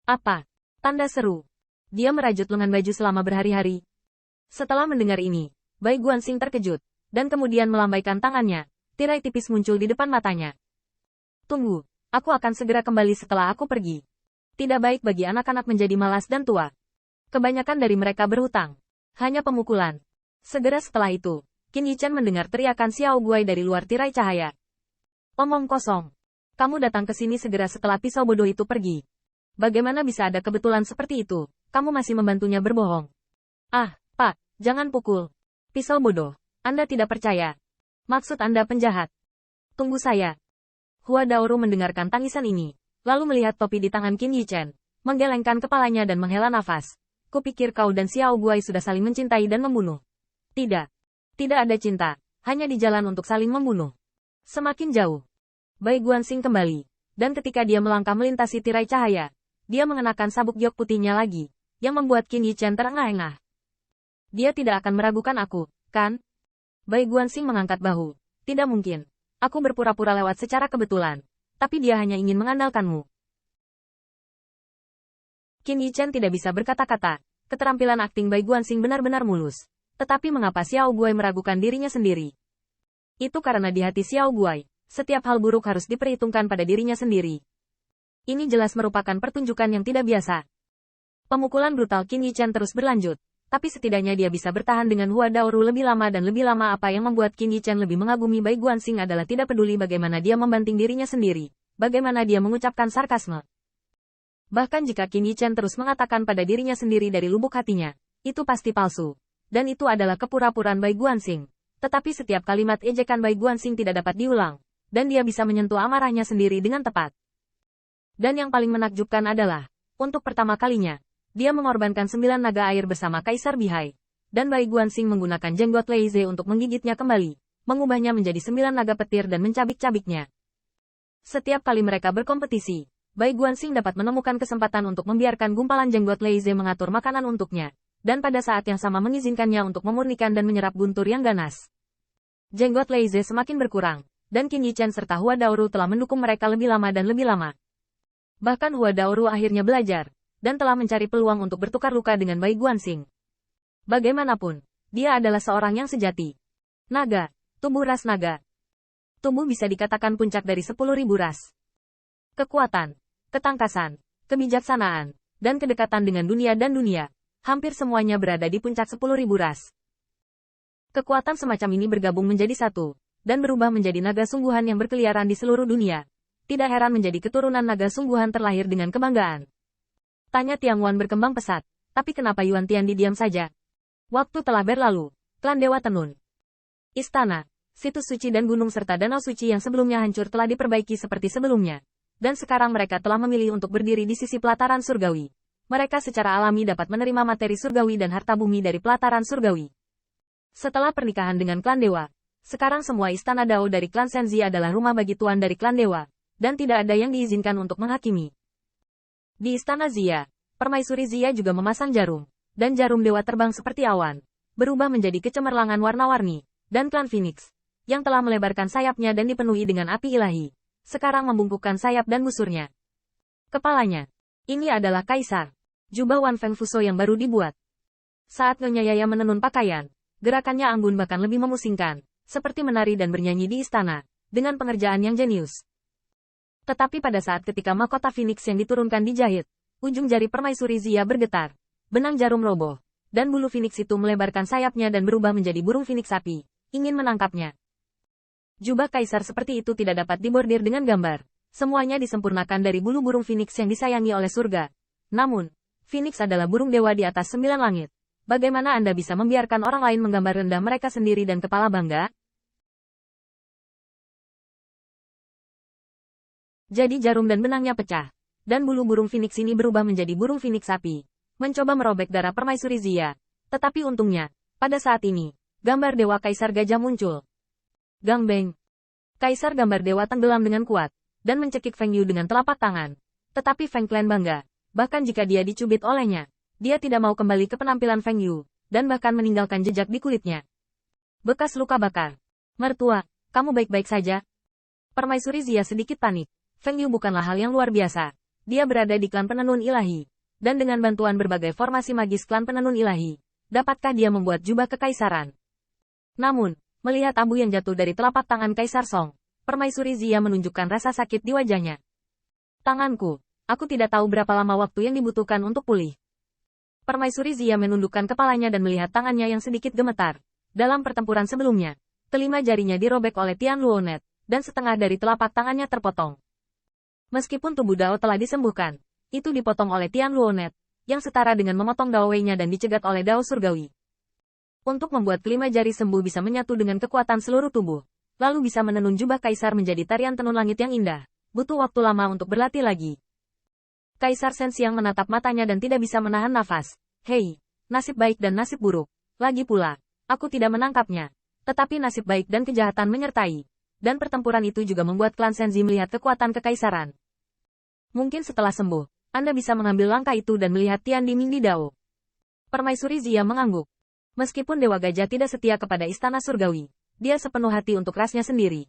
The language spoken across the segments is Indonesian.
Apa? Tanda seru. Dia merajut lengan baju selama berhari-hari. Setelah mendengar ini, Bai Guanxing terkejut, dan kemudian melambaikan tangannya. Tirai tipis muncul di depan matanya. Tunggu, aku akan segera kembali setelah aku pergi. Tidak baik bagi anak-anak menjadi malas dan tua. Kebanyakan dari mereka berhutang. Hanya pemukulan. Segera setelah itu, Qin Yichen mendengar teriakan Xiao Guai dari luar tirai cahaya. Omong kosong. Kamu datang ke sini segera setelah pisau bodoh itu pergi. Bagaimana bisa ada kebetulan seperti itu? Kamu masih membantunya berbohong. Ah, Pak, jangan pukul. Pisau bodoh. Anda tidak percaya. Maksud Anda penjahat. Tunggu saya. Hua Daoru mendengarkan tangisan ini, lalu melihat topi di tangan Qin Yichen, menggelengkan kepalanya dan menghela nafas. Kupikir kau dan Xiao Guai sudah saling mencintai dan membunuh. Tidak. Tidak ada cinta, hanya di jalan untuk saling membunuh. Semakin jauh. Bai Guanxing kembali, dan ketika dia melangkah melintasi tirai cahaya, dia mengenakan sabuk giok putihnya lagi, yang membuat Qin Yichen terengah-engah. Dia tidak akan meragukan aku, kan? Bai Guanxing mengangkat bahu. Tidak mungkin. Aku berpura-pura lewat secara kebetulan, tapi dia hanya ingin mengandalkanmu. Qin Yichen tidak bisa berkata-kata. Keterampilan akting Bai Guanxing benar-benar mulus. Tetapi mengapa Xiao Guai meragukan dirinya sendiri? Itu karena di hati Xiao Guai, setiap hal buruk harus diperhitungkan pada dirinya sendiri. Ini jelas merupakan pertunjukan yang tidak biasa. Pemukulan brutal Qin Yichen terus berlanjut, tapi setidaknya dia bisa bertahan dengan Hua Daoru lebih lama dan lebih lama. Apa yang membuat Qin Yichen lebih mengagumi Bai Guanxing adalah tidak peduli bagaimana dia membanting dirinya sendiri, bagaimana dia mengucapkan sarkasme. Bahkan jika Qin Yichen terus mengatakan pada dirinya sendiri dari lubuk hatinya, itu pasti palsu. Dan itu adalah kepura-puraan Bai Guanxing. Tetapi setiap kalimat ejekan Bai Guanxing tidak dapat diulang, dan dia bisa menyentuh amarahnya sendiri dengan tepat. Dan yang paling menakjubkan adalah, untuk pertama kalinya, dia mengorbankan 9 naga air bersama Kaisar Bihai. Dan Bai Guanxing menggunakan jenggot Leize untuk menggigitnya kembali, mengubahnya menjadi 9 naga petir dan mencabik-cabiknya. Setiap kali mereka berkompetisi, Bai Guanxing dapat menemukan kesempatan untuk membiarkan gumpalan jenggot Leize mengatur makanan untuknya, dan pada saat yang sama mengizinkannya untuk memurnikan dan menyerap guntur yang ganas. Jenggot Leize semakin berkurang, dan Qin Yichen serta Hua Daoru telah mendukung mereka lebih lama dan lebih lama. Bahkan Hua Daoru akhirnya belajar, dan telah mencari peluang untuk bertukar luka dengan Bai Guanxing. Bagaimanapun, dia adalah seorang yang sejati. Naga, tubuh ras naga. Tubuh bisa dikatakan puncak dari 10.000 ras. Kekuatan, ketangkasan, kebijaksanaan, dan kedekatan dengan dunia dan dunia, hampir semuanya berada di puncak 10.000 ras. Kekuatan semacam ini bergabung menjadi satu, dan berubah menjadi naga sungguhan yang berkeliaran di seluruh dunia. Tidak heran menjadi keturunan naga sungguhan terlahir dengan kebanggaan. Tanya Tiangwan berkembang pesat, tapi kenapa Yuan Tiandi diam saja? Waktu telah berlalu, klan Dewa Tenun. Istana, situs suci dan gunung serta danau suci yang sebelumnya hancur telah diperbaiki seperti sebelumnya. Dan sekarang mereka telah memilih untuk berdiri di sisi pelataran surgawi. Mereka secara alami dapat menerima materi surgawi dan harta bumi dari pelataran surgawi. Setelah pernikahan dengan klan Dewa, sekarang semua istana Dao dari klan Senzi adalah rumah bagi tuan dari klan Dewa. Dan tidak ada yang diizinkan untuk menghakimi. Di istana Zia, permaisuri Zia juga memasang jarum, dan jarum dewa terbang seperti awan, berubah menjadi kecemerlangan warna-warni, dan klan Phoenix, yang telah melebarkan sayapnya dan dipenuhi dengan api ilahi, sekarang membungkukkan sayap dan busurnya. Kepalanya, ini adalah Kaisar, jubah Wan Feng Fuso yang baru dibuat. Saat Nyonya Yaya menenun pakaian, gerakannya anggun bahkan lebih memusingkan, seperti menari dan bernyanyi di istana, dengan pengerjaan yang jenius. Tetapi pada saat ketika mahkota Phoenix yang diturunkan dijahit, ujung jari permaisuri Zia bergetar, benang jarum roboh, dan bulu Phoenix itu melebarkan sayapnya dan berubah menjadi burung Phoenix api, ingin menangkapnya. Jubah kaisar seperti itu tidak dapat dibordir dengan gambar, semuanya disempurnakan dari bulu burung Phoenix yang disayangi oleh surga. Namun, Phoenix adalah burung dewa di atas 9 langit. Bagaimana Anda bisa membiarkan orang lain menggambar rendah mereka sendiri dan kepala bangga? Jadi jarum dan benangnya pecah, dan bulu burung Phoenix ini berubah menjadi burung Phoenix api, mencoba merobek darah permaisuri Zia. Tetapi untungnya, pada saat ini, gambar dewa kaisar gajah muncul. Gangbeng. Kaisar gambar dewa tenggelam dengan kuat, dan mencekik Feng Yu dengan telapak tangan. Tetapi Feng Clan bangga, bahkan jika dia dicubit olehnya, dia tidak mau kembali ke penampilan Feng Yu, dan bahkan meninggalkan jejak di kulitnya. Bekas luka bakar. Mertua, kamu baik-baik saja? Permaisuri Zia sedikit panik. Feng Yu bukanlah hal yang luar biasa, Dia berada di klan penenun ilahi. Dan dengan bantuan berbagai formasi magis klan penenun ilahi, dapatkah dia membuat jubah kekaisaran? Namun, melihat abu yang jatuh dari telapak tangan Kaisar Song, Permaisuri Zia menunjukkan rasa sakit di wajahnya. Tanganku, aku tidak tahu berapa lama waktu yang dibutuhkan untuk pulih. Permaisuri Zia menundukkan kepalanya dan melihat tangannya yang sedikit gemetar. Dalam pertempuran sebelumnya, kelima jarinya dirobek oleh Tian Luonet, dan setengah dari telapak tangannya terpotong. Meskipun tubuh Dao telah disembuhkan, itu dipotong oleh Tian Luonet, yang setara dengan memotong Dao Wei-nya dan dicegat oleh Dao Surgawi. Untuk membuat kelima jari sembuh bisa menyatu dengan kekuatan seluruh tubuh, lalu bisa menenun jubah kaisar menjadi tarian tenun langit yang indah, butuh waktu lama untuk berlatih lagi. Kaisar Shenxiang menatap matanya dan tidak bisa menahan nafas. Hei, nasib baik dan nasib buruk. Lagi pula, aku tidak menangkapnya. Tetapi nasib baik dan kejahatan menyertai. Dan pertempuran itu juga membuat klan Shenzi melihat kekuatan kekaisaran. Mungkin setelah sembuh, Anda bisa mengambil langkah itu dan melihat Tian di Mingdi Dao. Permaisuri Zia mengangguk. Meskipun Dewa Gajah tidak setia kepada Istana Surgawi, dia sepenuh hati untuk rasnya sendiri.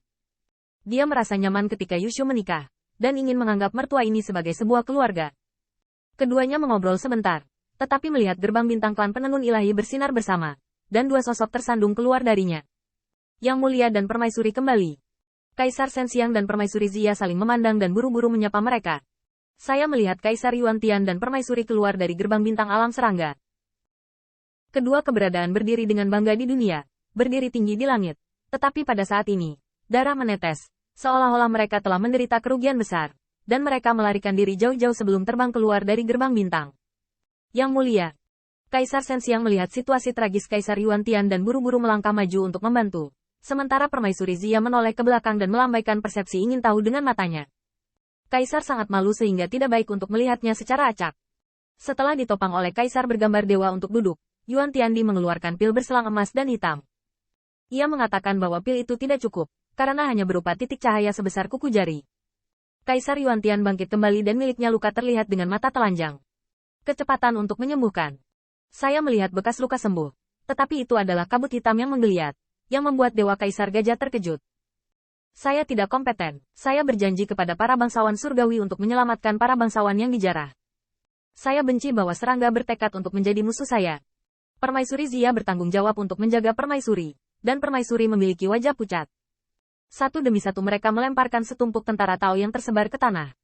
Dia merasa nyaman ketika Yushu menikah, dan ingin menganggap mertua ini sebagai sebuah keluarga. Keduanya mengobrol sebentar, tetapi melihat gerbang bintang klan penenun ilahi bersinar bersama, dan dua sosok tersandung keluar darinya. Yang Mulia dan Permaisuri kembali. Kaisar Shenxiang dan Permaisuri Zia saling memandang dan buru-buru menyapa mereka. Saya melihat Kaisar Yuan Tian dan Permaisuri keluar dari gerbang bintang alam serangga. Kedua keberadaan berdiri dengan bangga di dunia, berdiri tinggi di langit. Tetapi pada saat ini, darah menetes, seolah-olah mereka telah menderita kerugian besar, dan mereka melarikan diri jauh-jauh sebelum terbang keluar dari gerbang bintang. Yang Mulia. Kaisar Shenxiang melihat situasi tragis Kaisar Yuan Tian dan buru-buru melangkah maju untuk membantu. Sementara Permaisuri Zia menoleh ke belakang dan melambaikan persepsi ingin tahu dengan matanya. Kaisar sangat malu sehingga tidak baik untuk melihatnya secara acak. Setelah ditopang oleh Kaisar bergambar dewa untuk duduk, Yuan Tiandi mengeluarkan pil berselang emas dan hitam. Ia mengatakan bahwa pil itu tidak cukup, karena hanya berupa titik cahaya sebesar kuku jari. Kaisar Yuan Tian bangkit kembali dan miliknya luka terlihat dengan mata telanjang. Kecepatan untuk menyembuhkan. Saya melihat bekas luka sembuh, tetapi itu adalah kabut hitam yang menggeliat, yang membuat Dewa Kaisar Gajah terkejut. Saya tidak kompeten, saya berjanji kepada para bangsawan surgawi untuk menyelamatkan para bangsawan yang dijarah. Saya benci bahwa serangga bertekad untuk menjadi musuh saya. Permaisuri Zia bertanggung jawab untuk menjaga Permaisuri, dan Permaisuri memiliki wajah pucat. Satu demi satu mereka melemparkan setumpuk tentara Tao yang tersebar ke tanah.